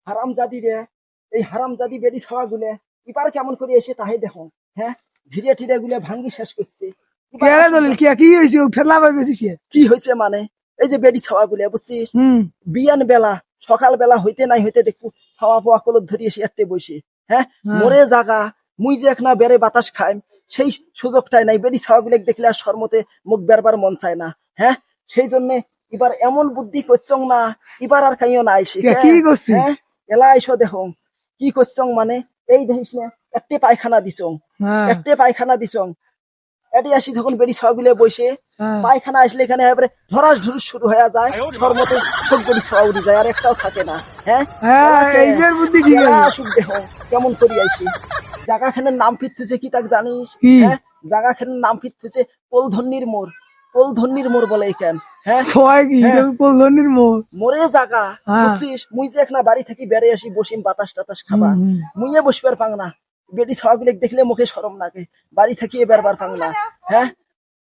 হারামজাদি রে, এই হারামজাদি বেডি ছাওয়া গুলে এবার কেমন করে এসে তাহে দেখো, হ্যাঁ ধীরে ধীরে গুলে ভাঙ্গি শেষ করছে। এবার কে দলিল কি হয়েছে ফেলা পাই বেশি কি হয়েছে মানে এই যে বেডি ছাওয়া গুলে বুঝছিস, বিয়ান বেলা সকাল বেলা হইতে নাই হইতে দেখবো ছাওয়া পোয়া কলত ধরি এসে একটা বসে, হ্যাঁ মরে জাগা মুই যে এক না বেড়ে বাতাস খাই সেই সুযোগটাই নাই। বেডি ছাওয়া গুলো দেখলে আর শরমতে মুখ বেরবার মন চায় না, হ্যাঁ সেই জন্য এবার এমন বুদ্ধি করছং না, এবার আর কাইও না আইসি। কি করছি? হ্যাঁ এলা আইসো দেখো কি করছং মানে এই দেখিস না একটা পায়খানা দিছং, একটা পায়খানা দিছং, এটি আসি যখন বেড়ি ছাওয়াগুলো বসে পায়খানা আসলে এখানে এবারে ধরাস ধরুস শুরু হয়ে যায়, সর্বতে সব বেড়ি ছাওয়া উড়ে যায় আর একটাও থাকে না। হ্যাঁ এইটার বুদ্ধি ঠিক আছে। আসুক দেখো কেমন করি আইসি। জায়গা খানের নাম ফিরতেছে কি তাক জানিস? হ্যাঁ জায়গা খানের নাম ফিরতেছে কোলধন্যির মোড়, কোলধন্যির মোড় বলে এখান। হ্যাঁ মোরে জাগা বুঝছিস, মুই যে একটা বাড়ি থেকে বেড়ে আসি বসিম বাতাস টাতাস খাবা, মুইয়ে বসবার পাং না। বেটি ছাওয়া গুলো দেখলে মুখে শরম লাগে, বাড়ি থেকে বেরবার পাং না। হ্যাঁ